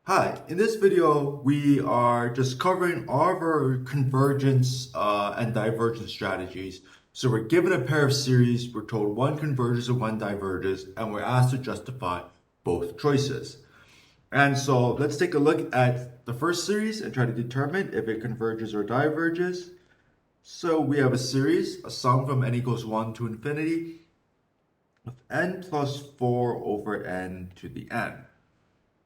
Hi, in this video, we are just covering all of our convergence and divergence strategies. So we're given a pair of series, we're told one converges and one diverges, and we're asked to justify both choices. And so let's take a look at the first series and try to determine if it converges or diverges. So we have a series, a sum from n equals 1 to infinity, of n plus 4 over n to the n.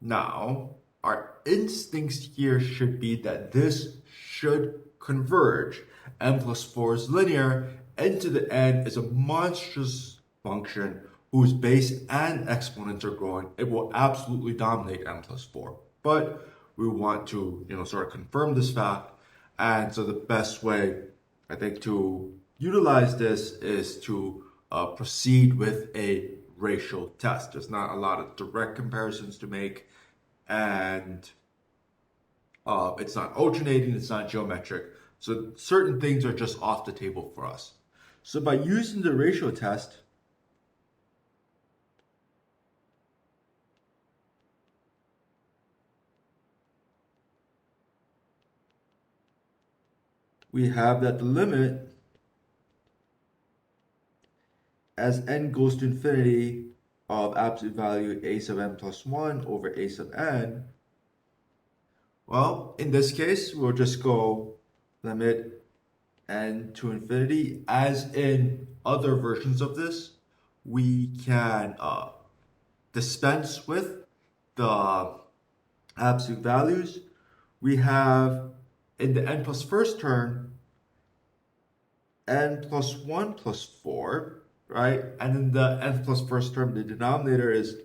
Now, our instincts here should be that this should converge. N plus 4 is linear. N to the n is a monstrous function whose base and exponents are growing. It will absolutely dominate n plus 4. But we want to, sort of confirm this fact. And so the best way, I think, to utilize this is to proceed with a ratio test. There's not a lot of direct comparisons to make, and it's not alternating, it's not geometric. So certain things are just off the table for us. So by using the ratio test, we have that the limit as n goes to infinity of absolute value a sub n plus 1 over a sub n. Well, in this case, we'll just go limit n to infinity. As in other versions of this, we can dispense with the absolute values. We have in the n plus first term, n plus 1 plus 4, right? And in the n plus first term, the denominator is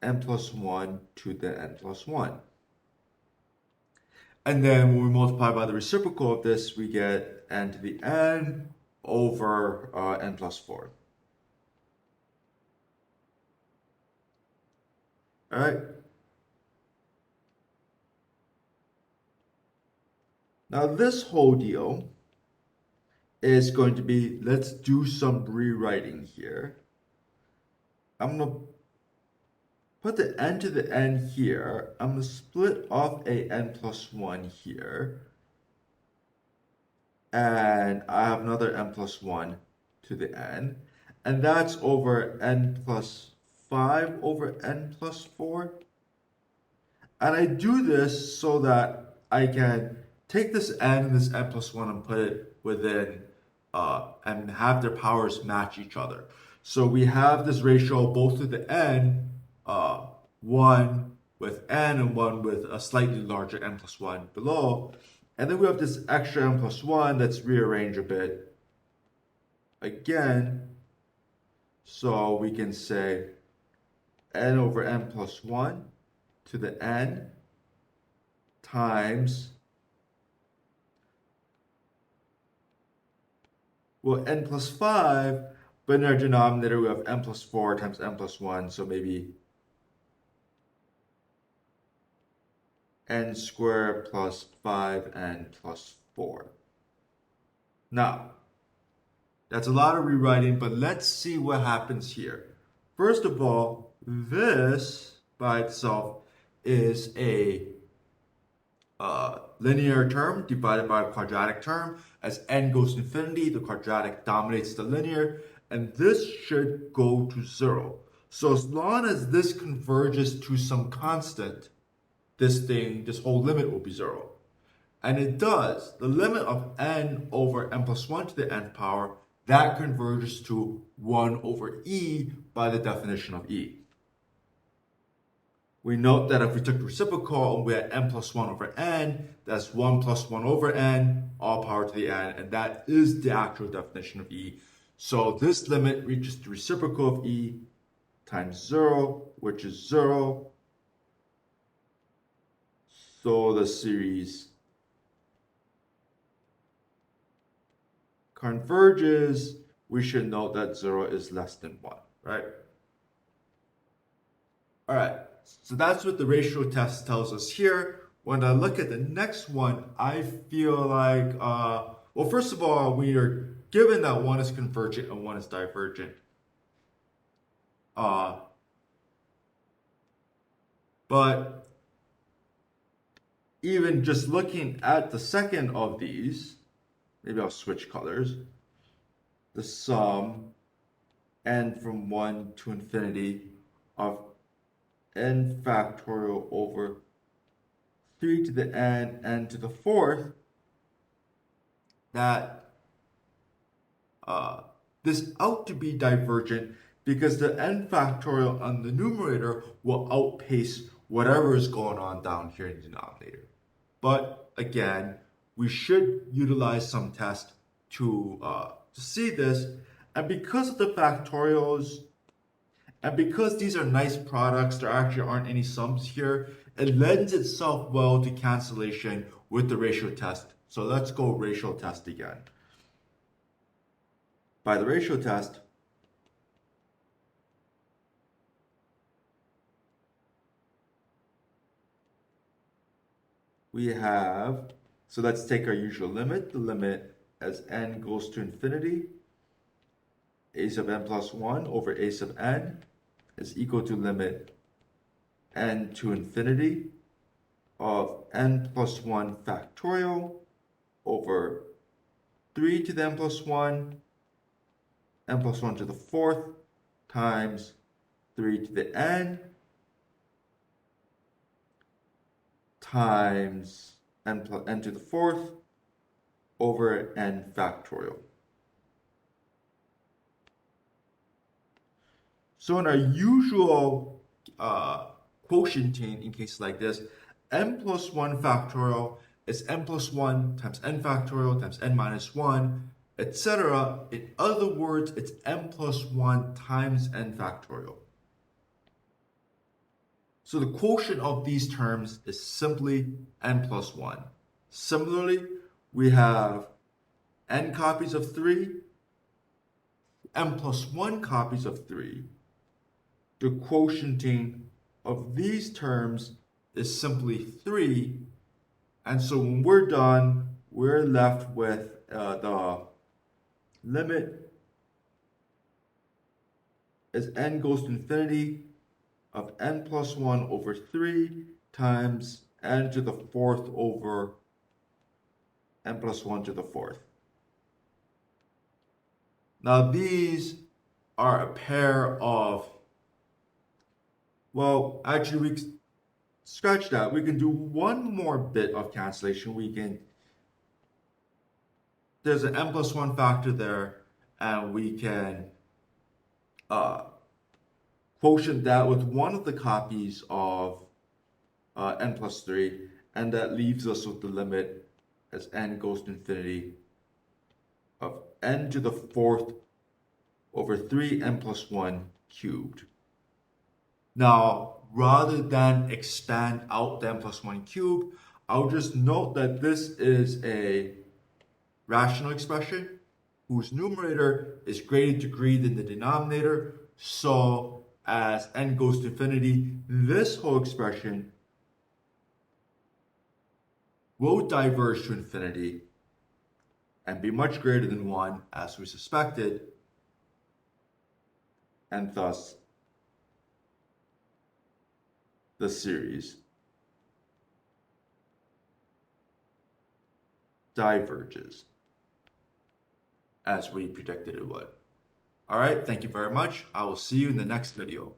n plus 1 to the n plus 1. And then when we multiply by the reciprocal of this, we get n to the n over n plus 4. All right. Now this whole deal is going to be, let's do some rewriting here. I'm going to put the n to the n here. I'm going to split off a n plus 1 here. And I have another n plus 1 to the n. And that's over n plus 5 over n plus 4. And I do this so that I can take this n and this n plus 1 and put it within and have their powers match each other. So we have this ratio both to the n, 1 with n and 1 with a slightly larger n plus 1 below. And then we have this extra n plus 1. Let's rearrange a bit again. So we can say n over n plus 1 to the n times, well, n plus 5, but in our denominator we have n plus 4 times n plus 1, so maybe n squared plus 5n plus 4. Now, that's a lot of rewriting, but let's see what happens here. First of all, this by itself is a linear term divided by a quadratic term. As n goes to infinity, the quadratic dominates the linear, and this should go to 0. So as long as this converges to some constant, this whole limit will be 0. And it does. The limit of n over n plus 1 to the nth power, that converges to 1 over e by the definition of e. We note that if we took the reciprocal and we had n plus 1 over n, that's 1 plus 1 over n, all power to the n, and that is the actual definition of e. So this limit reaches the reciprocal of e times 0, which is 0. So the series converges. We should note that 0 is less than 1, right? All right. So that's what the ratio test tells us here. When I look at the next one, I feel like, well, first of all, we are given that one is convergent and one is divergent. But even just looking at the second of these, maybe I'll switch colors, the sum n from 1 to infinity of n factorial over 3 to the n to the fourth, that this ought to be divergent because the n factorial on the numerator will outpace whatever is going on down here in the denominator. But again, we should utilize some test to see this. And because of the factorials, and because these are nice products, there actually aren't any sums here, it lends itself well to cancellation with the ratio test. So let's go ratio test again. By the ratio test, we have, so let's take our usual limit. The limit as n goes to infinity, a sub n plus 1 over a sub n is equal to limit n to infinity of n plus 1 factorial over 3 to the n plus 1, n plus 1 to the fourth times 3 to the n times n to the fourth over n factorial. So in our usual quotienting in cases like this, n plus 1 factorial is n plus 1 times n factorial times n minus 1, etc. In other words, it's n plus 1 times n factorial. So the quotient of these terms is simply n plus 1. Similarly, we have n copies of 3, n plus 1 copies of 3. The quotienting of these terms is simply 3. And so when we're done, we're left with the limit as n goes to infinity of n plus 1 over 3 times n to the fourth over n plus 1 to the fourth. Now these are a pair of, well, actually we scratch that. We can do one more bit of cancellation. There's an n plus 1 factor there, and we can quotient that with one of the copies of n plus 3, and that leaves us with the limit as n goes to infinity of n to the fourth over 3n plus 1 cubed. Now, rather than expand out the n plus 1 cubed, I'll just note that this is a rational expression whose numerator is greater degree than the denominator. So as n goes to infinity, this whole expression will diverge to infinity and be much greater than 1 as we suspected, and thus the series diverges as we predicted it would. All right, thank you very much. I will see you in the next video.